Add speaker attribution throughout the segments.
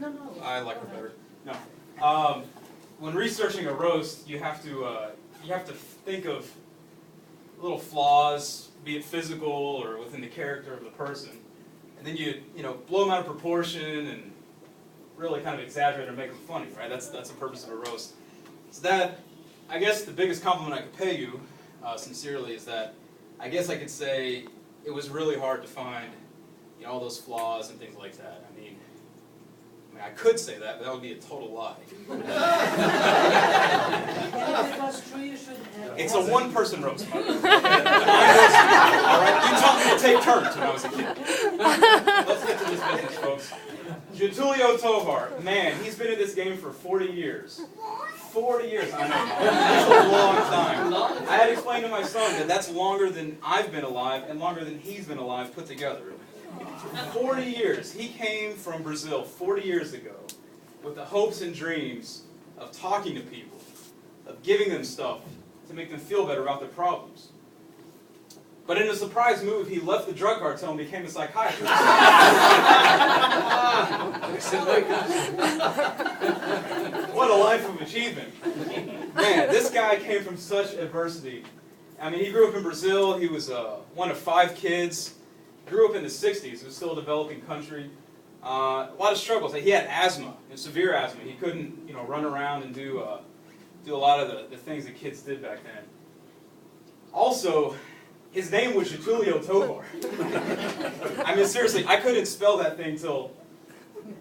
Speaker 1: No.
Speaker 2: I like her better. No. When researching a roast, you have to think of little flaws, be it physical or within the character of the person, and then you blow them out of proportion and really kind of exaggerate and make them funny, right? That's the purpose of a roast. So that, I guess, the biggest compliment I could pay you, sincerely, is that I guess I could say it was really hard to find all those flaws and things like that. I mean, I could say that, but that would be a total lie. It's a one-person roast. All right, you taught me to take turns when I was a kid. Let's get to this business, folks. Getulio Tovar, man, he's been in this game for 40 years. 40 years, I know. That's a long time. I had explained to my son that that's longer than I've been alive and longer than he's been alive put together. 40 years. He came from Brazil 40 years ago with the hopes and dreams of talking to people, of giving them stuff to make them feel better about their problems. But in a surprise move, he left the drug cartel and became a psychiatrist. What a life of achievement. Man, this guy came from such adversity. I mean, he grew up in Brazil. He was one of 5 kids. Grew up in the 60s. It was still a developing country. A lot of struggles. He had asthma, severe asthma. He couldn't, run around and do a lot of the things that kids did back then. Also, his name was Getulio Tovar. I mean, seriously, I couldn't spell that thing till,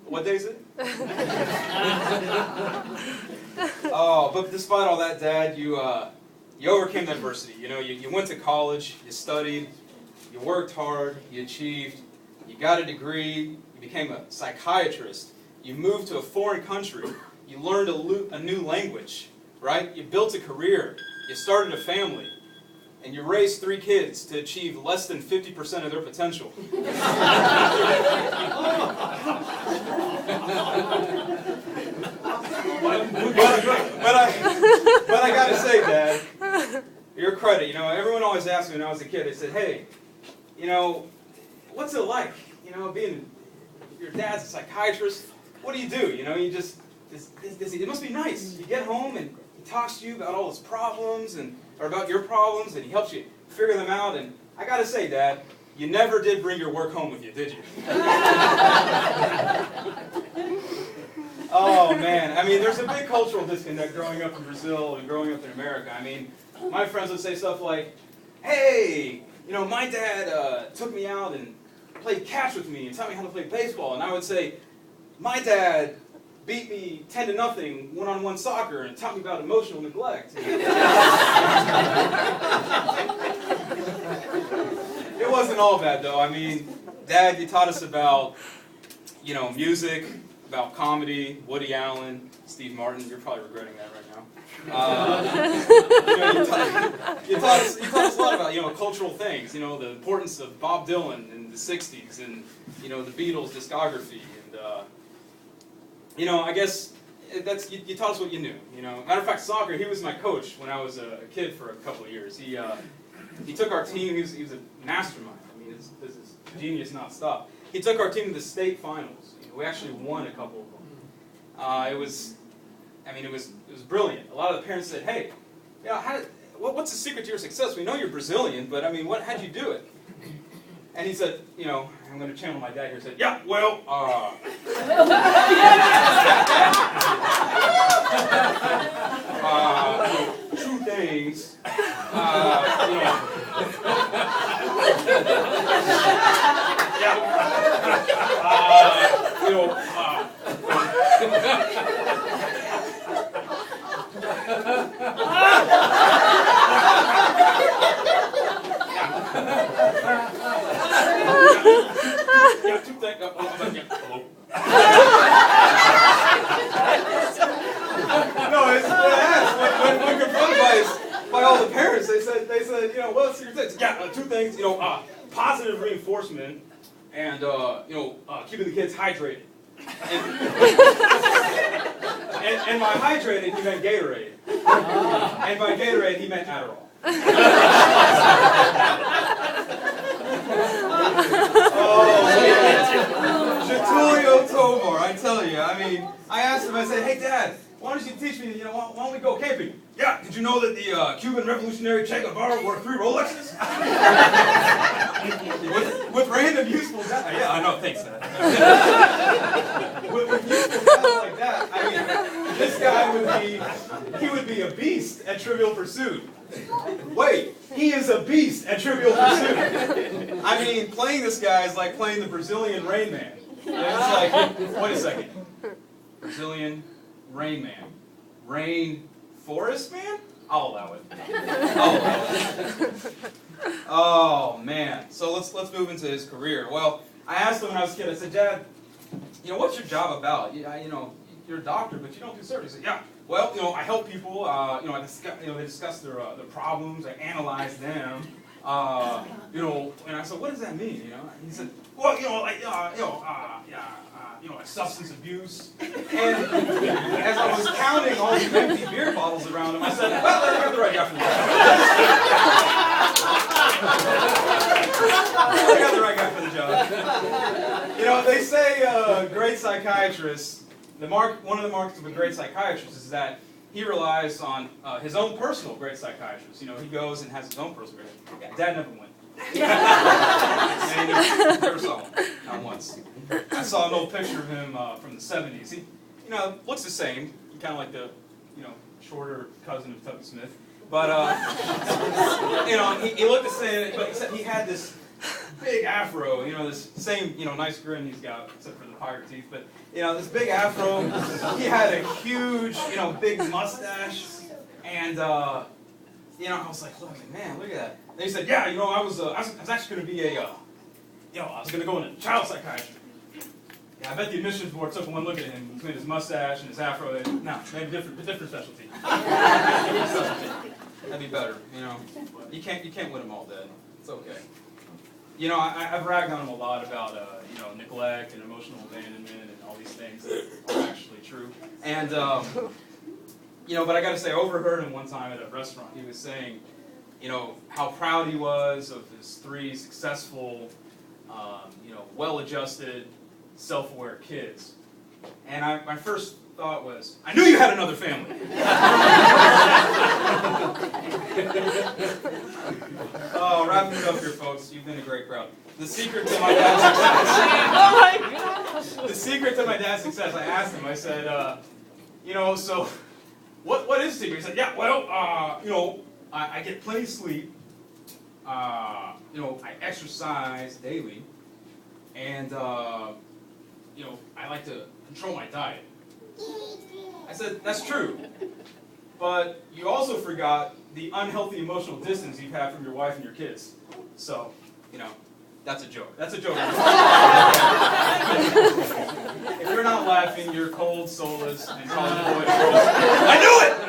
Speaker 2: what day is it? Oh, but despite all that, Dad, you overcame that adversity. You went to college, you studied, you worked hard, you achieved, you got a degree, you became a psychiatrist, you moved to a foreign country, you learned a new language, right? You built a career, you started a family, and you raised 3 kids to achieve less than 50% of their potential. But I gotta say, Dad, your credit, everyone always asked me when I was a kid, they said, hey, what's it like, being, your dad's a psychiatrist, what do? You just, it must be nice. You get home and he talks to you about all his problems, or about your problems, and he helps you figure them out, and I gotta say, Dad, you never did bring your work home with you, did you? Oh, man, I mean, there's a big cultural disconnect growing up in Brazil and growing up in America. I mean, my friends would say stuff like, hey, my dad took me out and played catch with me and taught me how to play baseball. And I would say, my dad beat me 10-0 one-on-one soccer and taught me about emotional neglect. It wasn't all bad, though. I mean, Dad, you taught us about, music, about comedy, Woody Allen, Steve Martin. You're probably regretting that right now. You taught us a lot about cultural things. The importance of Bob Dylan in the '60s, and the Beatles' discography, and I guess you taught us what you knew. Matter of fact, soccer. He was my coach when I was a kid for a couple of years. He took our team. He was a mastermind. I mean, his genius not stop. He took our team to the state finals. We actually won a couple of them. It was brilliant. A lot of the parents said, "Hey, what's the secret to your success? We know you're Brazilian, but I mean, how'd you do it?" And he said, I'm going to channel my dad here. He said, "Yeah, well, 2 things. When confronted by all the parents, they said, what's your things? Yeah, 2 things, positive reinforcement and, keeping the kids hydrated. And by hydrated, he meant Gatorade. And by Gatorade, he meant Adderall. Oh, man. Getulio Tovar. I tell you. I mean, I asked him, I said, hey, Dad, why don't you teach me, why don't we go camping? Yeah, did you know that the Cuban revolutionary Che Guevara wore 3 Rolexes? with random useful data. Yeah, I know, thanks, Dad. with useful data like that, I mean, this guy would be a beast at Trivial Pursuit. Wait, he is a beast at Trivial Pursuit. I mean, playing this guy is like playing the Brazilian Rain Man. It's like, wait a second. Brazilian Rain Man. Rain Forest Man? I'll allow it. I'll allow it. Oh, man. So let's move into his career. Well, I asked him when I was a kid, I said, Dad, what's your job about? You're a doctor, but you don't do surgery. He said, yeah. Well, I help people. They discuss their problems. I analyze them. And I said, what does that mean? He said, well, like substance abuse. And as I was counting all the empty beer bottles around him, I said, well, I got the right guy for the job. I got the right guy for the job. They say great psychiatrists. One of the marks of a great psychiatrist is that he relies on his own personal great psychiatrist. He goes and has his own personal great. Dad never went. And never saw him, not once. I saw an old picture of him from the 70s. He, looks the same. He kind of like the, shorter cousin of Tubby Smith. But, he looked the same, but except he had this big afro, this same, nice grin he's got, except for the pirate teeth, but, this big afro, he had a huge, big mustache, and, I was like, man, look at that. And he said, yeah, I was actually going to be I was going to go into child psychiatry. Yeah, I bet the admissions board took one look at him between his mustache and his afro. No, maybe different specialty. That'd be better, You can't win them all, Dad. It's okay. I've ragged on him a lot about, neglect and emotional abandonment and all these things that are actually true. And, but I got to say, I overheard him one time at a restaurant. He was saying, how proud he was of his 3 successful, well-adjusted, self-aware kids. And my first thought was, I knew you had another family. Oh, wrapping it up here, folks. You've been a great crowd. The secret to my dad's success. The secret to my dad's success. I asked him. I said, so what is the secret? He said, yeah, well, I get plenty of sleep. I exercise daily, and I like to control my diet. I said, that's true, but you also forgot the unhealthy emotional distance you've had from your wife and your kids. So, that's a joke. That's a joke. If you're not laughing, you're cold, soulless, and calling the boys. I knew it!